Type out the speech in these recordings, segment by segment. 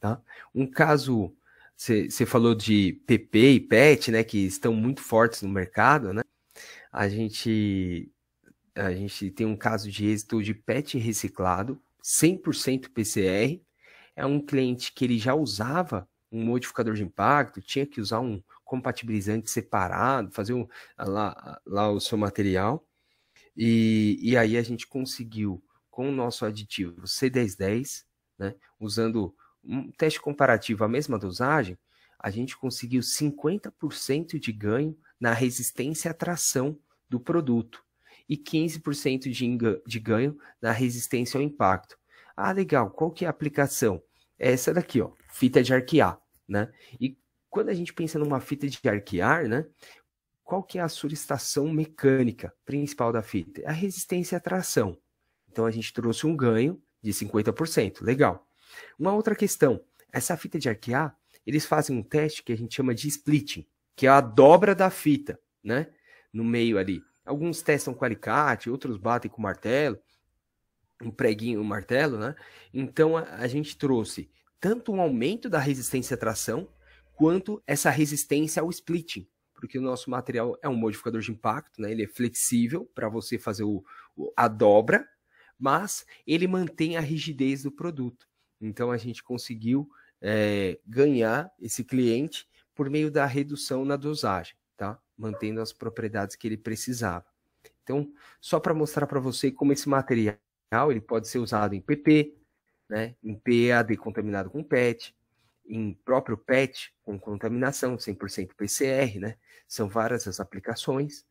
Tá? Um caso, você falou de PP e PET, né, que estão muito fortes no mercado, né? A gente, a gente tem um caso de êxito de PET reciclado, 100% PCR. É um cliente que ele já usava um modificador de impacto, tinha que usar um compatibilizante separado, fazer lá o seu material. E aí a gente conseguiu, com o nosso aditivo C1010, né, usando um teste comparativo à mesma dosagem, a gente conseguiu 50% de ganho na resistência à tração do produto e 15% de ganho na resistência ao impacto. Ah, legal, qual que é a aplicação? É essa daqui, ó, fita de arquear, né? E quando a gente pensa numa fita de arquear, né, qual que é a solicitação mecânica principal da fita? É a resistência à tração. Então a gente trouxe um ganho de 50%. Legal. Uma outra questão, essa fita de arquear, eles fazem um teste que a gente chama de splitting, que é a dobra da fita, né? No meio ali. Alguns testam com alicate, outros batem com martelo, um preguinho, um martelo, né? Então a gente trouxe tanto um aumento da resistência à tração, quanto essa resistência ao splitting, porque o nosso material é um modificador de impacto, né? Ele é flexível para você fazer a dobra, mas ele mantém a rigidez do produto. Então a gente conseguiu ganhar esse cliente por meio da redução na dosagem, tá? Mantendo as propriedades que ele precisava. Então, só para mostrar para você como esse material ele pode ser usado em PP, né, em PEAD contaminado com PET, em próprio PET com contaminação 100% PCR, né? São várias as aplicações.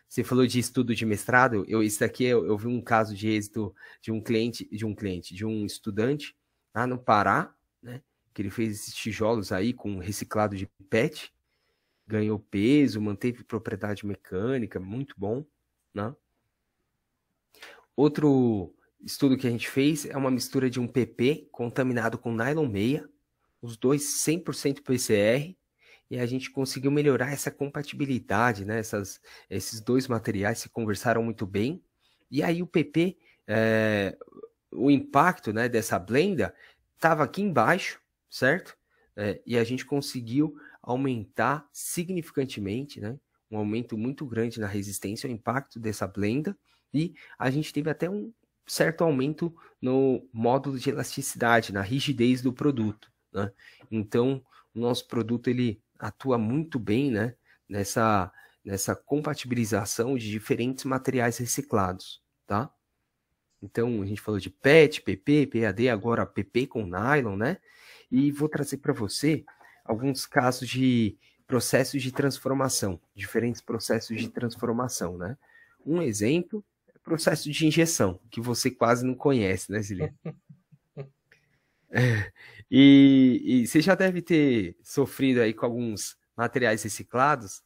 Você falou de estudo de mestrado, isso daqui eu vi um caso de êxito de de um estudante lá no Pará, né? Que ele fez esses tijolos aí com reciclado de PET, ganhou peso, manteve propriedade mecânica, muito bom, né? Outro estudo que a gente fez é uma mistura de um PP contaminado com nylon 6, os dois 100% PCR, e a gente conseguiu melhorar essa compatibilidade, né? Esses dois materiais se conversaram muito bem, e aí o PP, o impacto, né, dessa blenda estava aqui embaixo, certo? E a gente conseguiu aumentar significantemente, né? Um aumento muito grande na resistência ao impacto dessa blenda, e a gente teve até um certo aumento no módulo de elasticidade, na rigidez do produto, né? Então, o nosso produto ele atua muito bem, né, nessa compatibilização de diferentes materiais reciclados, tá? Então, a gente falou de PET, PP, PAD, agora PP com nylon, né? E vou trazer para você alguns casos de processos de transformação, diferentes processos de transformação, né? Um exemplo é o processo de injeção, que você quase não conhece, né, Zilia? E você já deve ter sofrido aí com alguns materiais reciclados,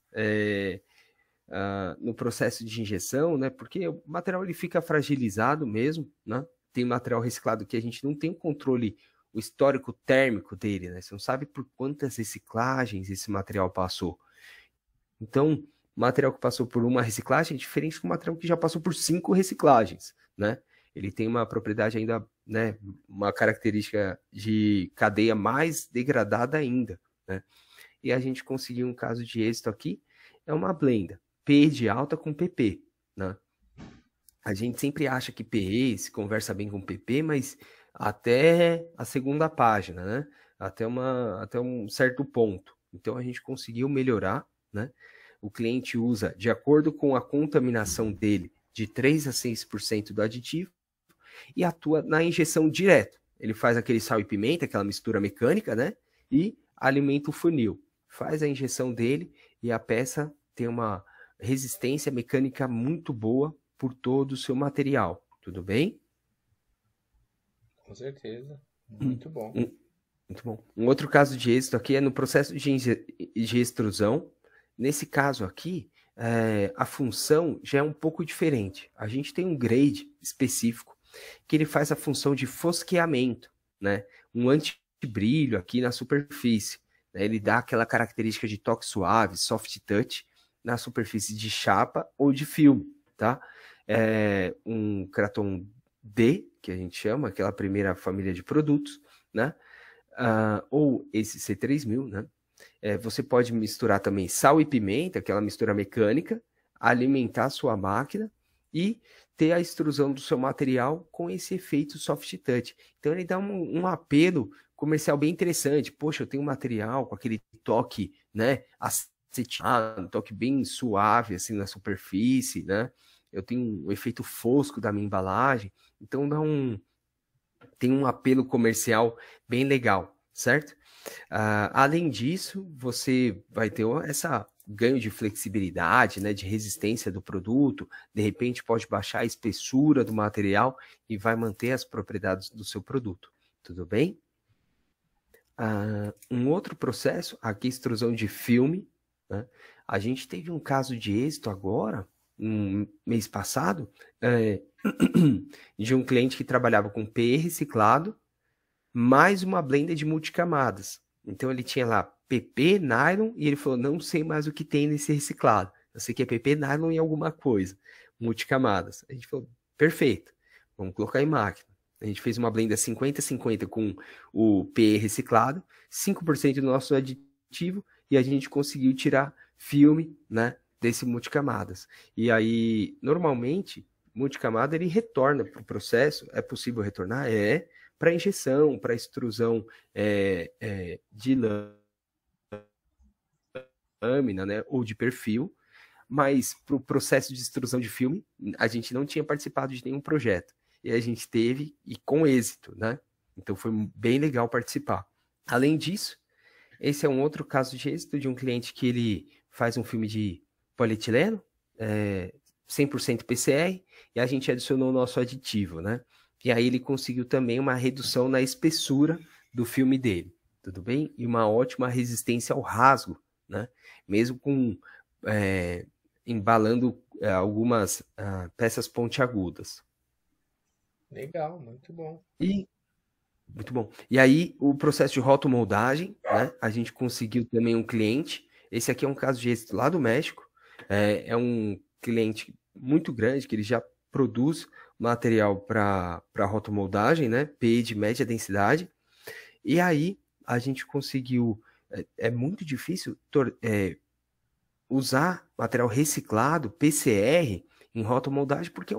no processo de injeção, né? Porque o material ele fica fragilizado mesmo, né? Tem material reciclado que a gente não tem o controle, o histórico térmico dele, né? Você não sabe por quantas reciclagens esse material passou. Então, material que passou por uma reciclagem é diferente do material que já passou por 5 reciclagens, né? Ele tem uma propriedade ainda, né? Uma característica de cadeia mais degradada ainda, né? E a gente conseguiu um caso de êxito aqui, é uma blenda, P de alta com PP, né? A gente sempre acha que PE se conversa bem com PP, mas até a segunda página, né? Até um certo ponto. Então a gente conseguiu melhorar, né? O cliente usa, de acordo com a contaminação dele, de 3 a 6% do aditivo e atua na injeção direto. Ele faz aquele sal e pimenta, aquela mistura mecânica, né? E alimenta o funil. Faz a injeção dele e a peça tem uma resistência mecânica muito boa por todo o seu material. Tudo bem? Com certeza. Um, Muito bom. um, muito bom. Um outro caso de êxito aqui é no processo de extrusão. Nesse caso aqui, a função já é um pouco diferente. A gente tem um grade específico que ele faz a função de fosqueamento, né? Um antibrilho aqui na superfície, né? Ele dá aquela característica de toque suave, soft touch, na superfície de chapa ou de filme, tá? Um Kraton D, que a gente chama, aquela primeira família de produtos, né? ou esse C3000, né? Você pode misturar também sal e pimenta, aquela mistura mecânica, alimentar a sua máquina e ter a extrusão do seu material com esse efeito soft touch. Então ele dá um apelo comercial bem interessante. Poxa, eu tenho um material com aquele toque, né, acetinado, um toque bem suave assim na superfície, né? Eu tenho um efeito fosco da minha embalagem, então tem um apelo comercial bem legal, certo? Além disso, você vai ter essa ganho de flexibilidade, né, de resistência do produto, de repente pode baixar a espessura do material e vai manter as propriedades do seu produto, tudo bem? Um outro processo, aqui extrusão de filme, né? A gente teve um caso de êxito agora, no mês passado, de um cliente que trabalhava com PE reciclado, mais uma blender de multicamadas. Então ele tinha lá PP, nylon, e ele falou, não sei mais o que tem nesse reciclado. Eu sei que é PP, nylon e alguma coisa. Multicamadas. A gente falou, perfeito, vamos colocar em máquina. A gente fez uma blender 50-50 com o PE reciclado, 5% do nosso aditivo, e a gente conseguiu tirar filme, né, desse multicamadas. E aí, normalmente, multicamada ele retorna para o processo. É possível retornar? Para injeção, para extrusão de lâmina, né, ou de perfil, mas para o processo de extrusão de filme, a gente não tinha participado de nenhum projeto. E a gente teve, e com êxito, né? Então foi bem legal participar. Além disso, esse é um outro caso de êxito de um cliente que ele faz um filme de polietileno, 100% PCR, e a gente adicionou o nosso aditivo, né? E aí ele conseguiu também uma redução na espessura do filme dele, tudo bem? E uma ótima resistência ao rasgo, né? Mesmo com embalando algumas peças pontiagudas. Legal, muito bom. Muito bom. E aí, o processo de rotomoldagem, né? A gente conseguiu também um cliente. Esse aqui é um caso de êxito lá do México. É um cliente muito grande, que ele já produz material para rotomoldagem, né? PE de média densidade. E aí, a gente conseguiu... É muito difícil usar material reciclado, PCR, em rotomoldagem, porque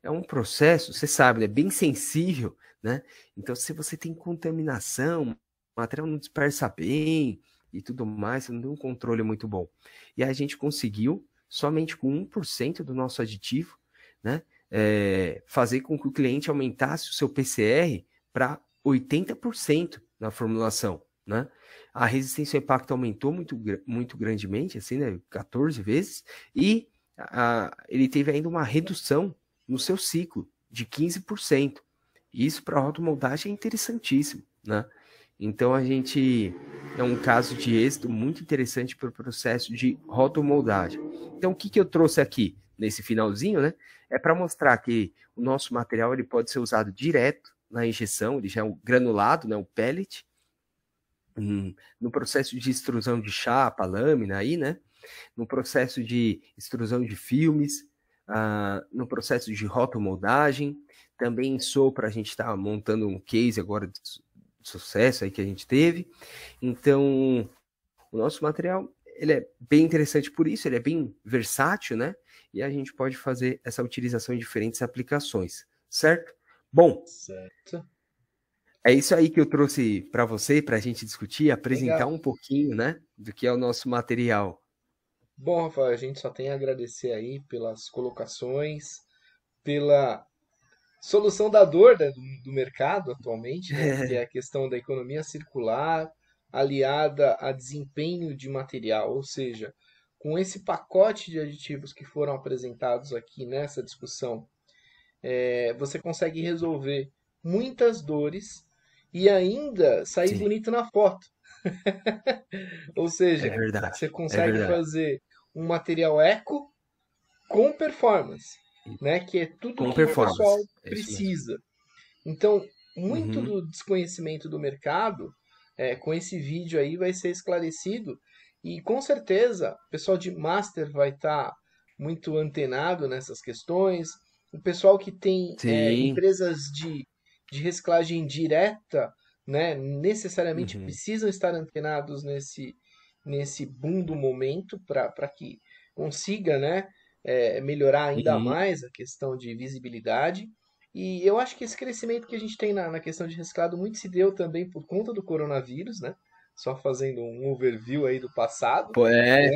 é um processo, você sabe, né, bem sensível, né? Então, se você tem contaminação, o material não dispersa bem e tudo mais, você não tem um controle muito bom. E a gente conseguiu, somente com 1% do nosso aditivo, né, fazer com que o cliente aumentasse o seu PCR para 80% na formulação, né? A resistência ao impacto aumentou muito grandemente, assim, né, 14 vezes, e ele teve ainda uma redução no seu ciclo de 15%. Isso para a rotomoldagem é interessantíssimo, né? Então a gente é um caso de êxito muito interessante para o processo de rotomoldagem. Então o que eu trouxe aqui nesse finalzinho, né? É para mostrar que o nosso material ele pode ser usado direto na injeção, ele já é um granulado, né? Um pellet, no processo de extrusão de chapa, lâmina aí, né? No processo de extrusão de filmes, no processo de rotomoldagem, também em sopro, a gente está montando um case agora de sucesso aí que a gente teve. Então, o nosso material, ele é bem interessante por isso, ele é bem versátil, né? E a gente pode fazer essa utilização em diferentes aplicações, certo? Bom, certo. É isso aí que eu trouxe para você, para a gente discutir, apresentar Legal. um pouquinho, né, do que é o nosso material. Bom, Rafael, a gente só tem a agradecer aí pelas colocações, pela solução da dor, né, do mercado atualmente, né, que é a questão da economia circular aliada a desempenho de material, ou seja, com esse pacote de aditivos que foram apresentados aqui nessa discussão, você consegue resolver muitas dores e ainda sair Sim, bonito na foto. Ou é seja, você verdade, é consegue verdade. fazer um material eco com performance, né? Que é tudo Com que o pessoal performance, é isso mesmo. precisa. Então, muito Uhum, do desconhecimento do mercado, com esse vídeo aí, vai ser esclarecido. E com certeza, o pessoal de Master vai estar muito antenado nessas questões. O pessoal que tem sim, empresas de reciclagem direta né, necessariamente Uhum. precisam estar antenados nesse boom do momento para que consiga, né, melhorar ainda Uhum. mais a questão de visibilidade. E eu acho que esse crescimento que a gente tem na questão de reciclado muito se deu também por conta do coronavírus, né? Só fazendo um overview aí do passado, Pô, né?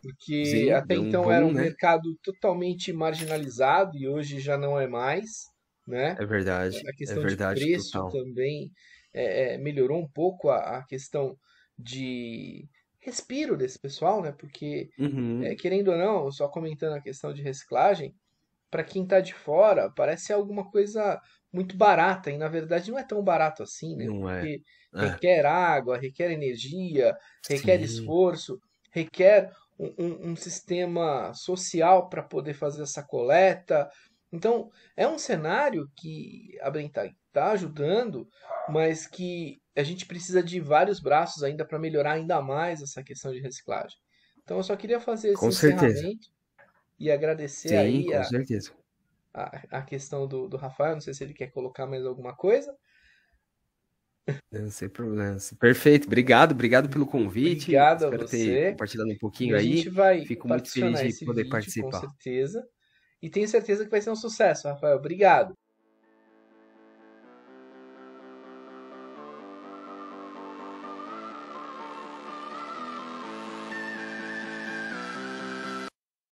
Porque sim, até deu um então era boom, um né? mercado totalmente marginalizado e hoje já não é mais, né? A É questão de verdade, preço total. também melhorou um pouco a questão de respiro desse pessoal, né? Porque, Uhum. querendo ou não, só comentando a questão de reciclagem, para quem está de fora, parece alguma coisa muito barata, e na verdade não é tão barato assim, né? Não é. Porque É. requer água, requer energia, requer Sim, esforço, requer um sistema social para poder fazer essa coleta. Então, é um cenário que a Bren tá ajudando, mas que a gente precisa de vários braços ainda para melhorar ainda mais essa questão de reciclagem. Então, eu só queria fazer esse com certeza. encerramento e agradecer Sim, aí com certeza. a questão do Rafael. Não sei se ele quer colocar mais alguma coisa. Não, sem problema. Perfeito. Obrigado, obrigado pelo convite. Obrigado a Espero ter você. compartilhado um E pouquinho a gente aí. vai Fico muito feliz particionar de esse poder vídeo, com participar. certeza. E tenho certeza que vai ser um sucesso, Rafael. Obrigado.